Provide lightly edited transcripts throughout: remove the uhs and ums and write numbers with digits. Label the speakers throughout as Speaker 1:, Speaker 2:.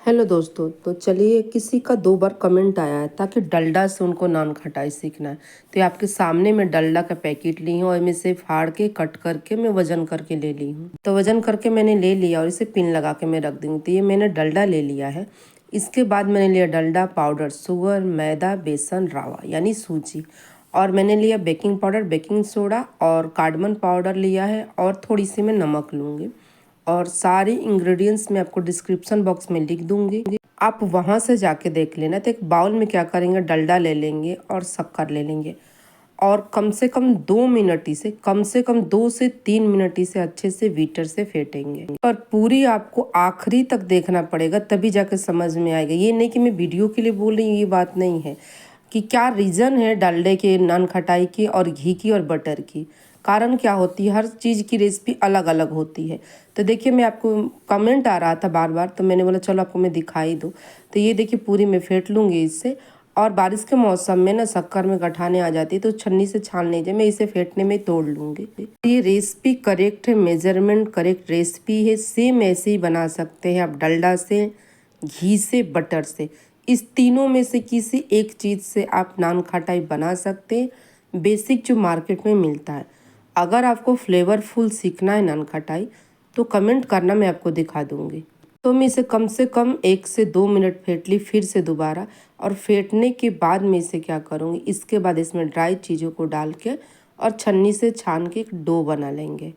Speaker 1: Hello दोस्तों, तो चलिए किसी का 2 बार कमेंट आया है ताकि डलडा से उनको नान खटाई सीखना है। तो ये आपके सामने मैं डलडा का पैकेट ली हूँ और मैं इसे फाड़ के कट करके मैं वजन करके ले ली हूँ। तो वजन करके मैंने ले लिया और इसे पिन लगा के मैं रख दूँगी। तो ये मैंने डलडा ले लिया है। इसके बाद मैंने लिया डलडा पाउडर, शुगर, मैदा, बेसन, रावा यानी सूजी, और मैंने लिया बेकिंग पाउडर, बेकिंग सोडा और कार्डमम पाउडर लिया है, और थोड़ी सी मैं नमक लूँगी। और सारी इंग्रेडिएंट्स मैं आपको डिस्क्रिप्शन बॉक्स में लिख दूंगी, आप वहां से जाके देख लेना। तो एक बाउल में क्या करेंगे, डलडा ले लेंगे और शक्कर ले लेंगे, और कम से कम 2 मिनट इसे कम से कम 2 से 3 मिनट इसे अच्छे से बीटर से फेंटेंगे। पर पूरी आपको आखिरी तक देखना पड़ेगा, तभी जाके समझ में आएगा। ये नहीं कि मैं वीडियो के लिए बोल रही हूँ, ये बात नहीं है कि क्या रीज़न है डलडे के नान खटाई की और घी की और बटर की। कारण क्या होती है, हर चीज़ की रेसिपी अलग अलग होती है। तो देखिए, मैं आपको कमेंट आ रहा था बार बार, तो मैंने बोला चलो आपको मैं दिखाई दूँ। तो ये देखिए, पूरी मैं फेंट लूँगी इससे। और बारिश के मौसम में ना शक्कर में गठाने आ जाती है, तो छन्नी से छान लीजिए, मैं इसे फेंटने में तोड़ लूँगी। ये रेसिपी करेक्ट है, मेजरमेंट करेक्ट रेसिपी है। सेम ऐसे ही बना सकते हैं आप, डलडा से, घी से, बटर से। इस तीनों में से किसी एक चीज़ से आप नान खटाई बना सकते हैं, बेसिक जो मार्केट में मिलता है। अगर आपको फ्लेवरफुल सीखना है नान खटाई, तो कमेंट करना, मैं आपको दिखा दूंगी। तो मैं इसे कम से कम 1 से 2 मिनट फेंट ली फिर से दोबारा। और फेंटने के बाद मैं इसे क्या करूँगी, इसके बाद इसमें ड्राई चीज़ों को डाल के और छन्नी से छान के एक डो बना लेंगे।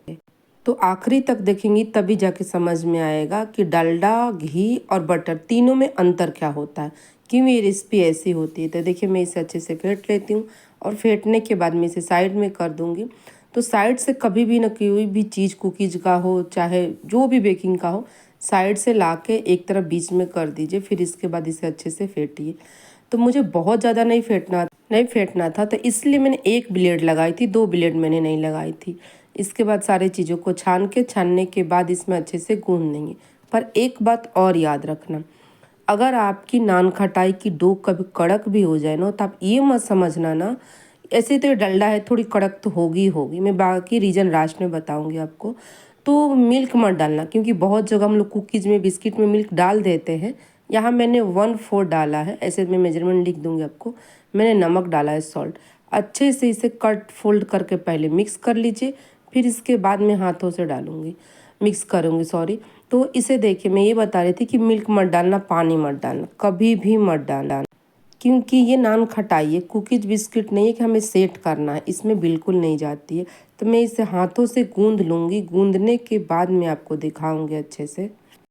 Speaker 1: तो आखिरी तक देखेंगी तभी जाके समझ में आएगा कि डलडा, घी और बटर तीनों में अंतर क्या होता है, क्यों ये रेसिपी ऐसी होती है। तो देखिए, मैं इसे अच्छे से फेंट लेती हूँ, और फेंटने के बाद मैं इसे साइड में कर दूँगी। तो साइड से कभी भी ना कोई भी चीज़, कुकीज़ का हो चाहे जो भी बेकिंग का हो, साइड से ला के एक तरफ बीच में कर दीजिए। फिर इसके बाद इसे अच्छे से फेंटिए। तो मुझे बहुत ज़्यादा नहीं फेंटना था, तो इसलिए मैंने एक ब्लेड लगाई थी, 2 ब्लेड मैंने नहीं लगाई थी। इसके बाद सारी चीज़ों को छानने के बाद इसमें अच्छे से गूँध देंगे। पर एक बात और याद रखना, अगर आपकी नान खटाई की डो कभी कड़क भी हो जाए ना, तो आप ये मत समझना ना ऐसे तो डलडा है, थोड़ी कड़क तो होगी। मैं बाकी रीज़न लास्ट में बताऊंगी आपको। तो मिल्क मत डालना, क्योंकि बहुत जगह हम लोग कुकीज़ में, बिस्किट में मिल्क डाल देते हैं। यहाँ मैंने 1/4 डाला है, ऐसे मैं मेजरमेंट लिख दूंगी आपको। मैंने नमक डाला है, सॉल्ट। अच्छे से इसे कट फोल्ड करके पहले मिक्स कर लीजिए, फिर इसके बाद मैं हाथों से मिक्स करूँगी, सॉरी। तो इसे देखिए, मैं ये बता रही थी कि मिल्क मत डालना, पानी मत डालना, कभी भी मत डालना, क्योंकि ये नान खटाई है, कुकीज बिस्किट नहीं है कि हमें सेट करना है, इसमें बिल्कुल नहीं जाती है। तो मैं इसे हाथों से गूंद लूँगी। गूंदने के बाद मैं आपको दिखाऊंगी अच्छे से।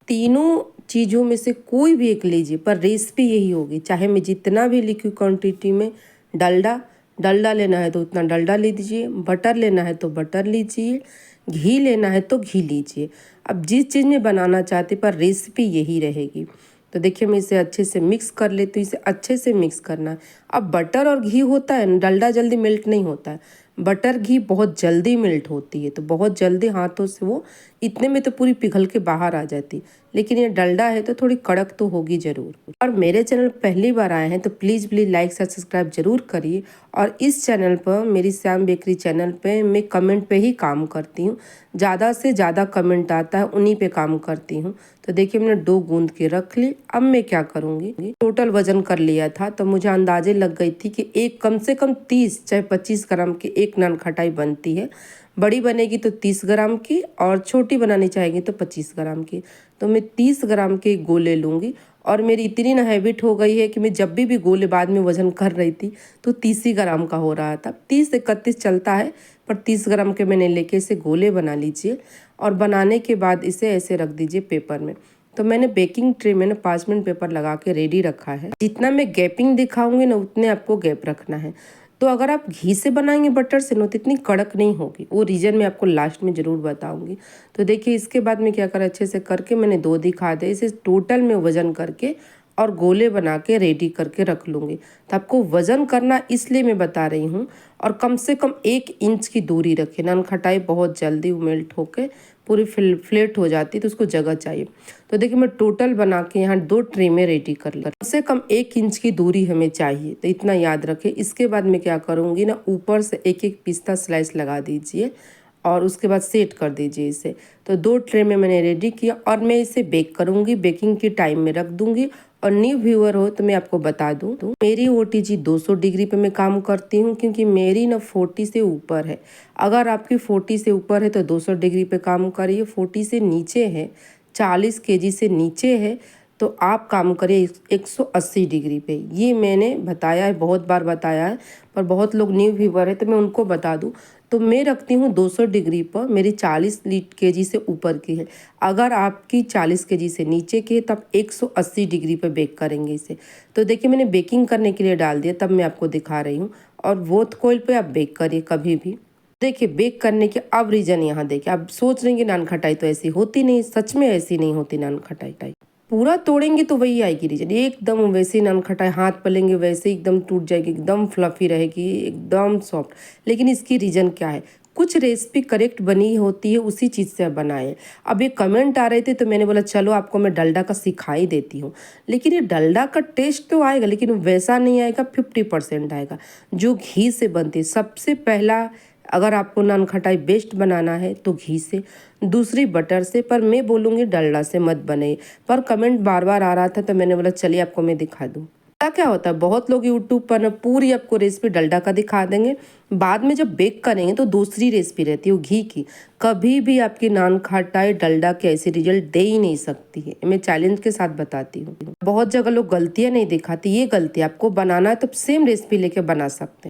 Speaker 1: तीनों चीज़ों में से कोई भी एक लीजिए, पर रेसिपी यही होगी। चाहे मैं जितना भी लिखी क्वांटिटी में, डलडा डलडा लेना है तो उतना डलडा लीजिए, बटर लेना है तो बटर लीजिए, घी लेना है तो घी लीजिए। अब जिस चीज़ में बनाना चाहते, पर रेसिपी यही रहेगी। तो देखिए, मैं इसे अच्छे से मिक्स कर लेती हूँ। इसे अच्छे से मिक्स करना है। अब बटर और घी होता है, डलडा जल्दी मेल्ट नहीं होता है, बटर घी बहुत जल्दी मेल्ट होती है। तो बहुत जल्दी हाथों से वो, इतने में तो पूरी पिघल के बाहर आ जाती। लेकिन ये डलडा है तो थोड़ी कड़क तो होगी ज़रूर। और मेरे चैनल पहली बार आए हैं तो प्लीज़ लाइक से सब्सक्राइब जरूर करिए। और इस चैनल पर, मेरी श्याम बेकरी चैनल पे, मैं कमेंट पे ही काम करती हूँ। ज़्यादा से ज़्यादा कमेंट आता है, उन्हीं पे काम करती हूँ। तो देखिए, मैंने डो गूंद के रख ली। अब मैं क्या करूँगी, टोटल वजन कर लिया था, तो मुझे अंदाजे लग गई थी कि एक कम से कम 30 चाहे 25 ग्राम की एक नान खटाई बनती है। बड़ी बनेगी तो 30 ग्राम की, और छोटी बनानी चाहेंगी तो 25 ग्राम की। तो मैं 30 ग्राम के गोले लूँगी। और मेरी इतनी ना हैबिट हो गई है कि मैं जब भी गोले बाद में वजन कर रही थी तो 30 ही ग्राम का हो रहा था। 30 31 चलता है, पर 30 ग्राम के मैंने लेके इसे गोले बना लीजिए। और बनाने के बाद इसे ऐसे रख दीजिए पेपर में। तो मैंने बेकिंग ट्रे में ना 5 मिनट पेपर लगा के रेडी रखा है। जितना मैं गैपिंग दिखाऊंगी ना, उतने आपको गैप रखना है। तो अगर आप घी से बनाएंगे, बटर से, ना तो इतनी कड़क नहीं होगी। वो रीज़न मैं आपको लास्ट में ज़रूर बताऊंगी। तो देखिए, इसके बाद में क्या करा, अच्छे से करके मैंने 2 दिखा दे, इसे टोटल में वजन करके और गोले बना के रेडी करके रख लूँगी। तो आपको वज़न करना इसलिए मैं बता रही हूँ। और कम से कम 1 इंच की दूरी रखें। नान खटाई बहुत जल्दी मेल्ट होके पूरी फ्लेट हो जाती है, तो उसको जगह चाहिए। तो देखिए, मैं टोटल बना के यहाँ 2 ट्रे में रेडी कर ली। कम से कम 1 इंच की दूरी हमें चाहिए, तो इतना याद रखें। इसके बाद मैं क्या करूँगी ना, ऊपर से एक एक पिस्ता स्लाइस लगा दीजिए। और उसके बाद सेट कर दीजिए इसे। तो 2 ट्रे में मैंने रेडी किया और मैं इसे बेक करूँगी, बेकिंग की टाइम में रख दूँगी। और न्यू व्यूअर हो तो मैं आपको बता दूँ तो मेरी ओटीजी 200 डिग्री पे मैं काम करती हूँ, क्योंकि मेरी ना 40 से ऊपर है। अगर आपकी 40 से ऊपर है तो 200 डिग्री पे काम करिए, 40 से नीचे है, 40 केजी से नीचे है तो आप काम करिए 180 डिग्री पे। ये मैंने बताया है, बहुत बार बताया है, पर बहुत लोग न्यू व्यूअर है तो मैं उनको बता दूं। तो मैं रखती हूँ 200 डिग्री पर, मेरी 40 केजी से ऊपर की है। अगर आपकी 40 केजी से नीचे की है तब 180 डिग्री पे बेक करेंगे इसे। तो देखिए मैंने बेकिंग करने के लिए डाल दिया, तब मैं आपको दिखा रही हूँ। और वो कोयल पे आप बेक करिए कभी भी। देखिए बेक करने के अब रीजन यहाँ देखिए, आप सोच रहे हैं कि नान खटाई तो ऐसी होती नहीं, सच में ऐसी नहीं होती नान खटाई। पूरा तोड़ेंगे तो वही आएगी रीजन, एकदम वैसे ही नान खटाई, हाथ पलेंगे वैसे एकदम टूट जाएगी, एकदम फ्लफी रहेगी, एकदम सॉफ्ट। लेकिन इसकी रीजन क्या है, कुछ रेसिपी करेक्ट बनी होती है, उसी चीज़ से आप बनाए। अब ये कमेंट आ रहे थे तो मैंने बोला चलो आपको मैं डलडा का सिखाई देती हूँ। लेकिन ये डलडा का टेस्ट तो आएगा लेकिन वैसा नहीं आएगा, 50% आएगा जो घी से बनती है। सबसे पहला अगर आपको नान खटाई बेस्ट बनाना है तो घी से, दूसरी बटर से, पर मैं बोलूँगी डलडा से मत बने। पर कमेंट बार बार आ रहा था तो मैंने बोला चलिए आपको मैं दिखा दूँ। क्या होता है, बहुत लोग यूट्यूब पर ना पूरी आपको रेसिपी डलडा का दिखा देंगे, बाद में जब बेक करेंगे तो दूसरी रेसिपी रहती है वो घी की। कभी भी आपकी नान खटाई डलडा के ऐसे रिजल्ट दे ही नहीं सकती है, मैं चैलेंज के साथ बताती हूँ। बहुत जगह लोग गलतियाँ नहीं दिखाती, ये गलती आपको बनाना है तो सेम रेसिपी लेके बना सकते हैं।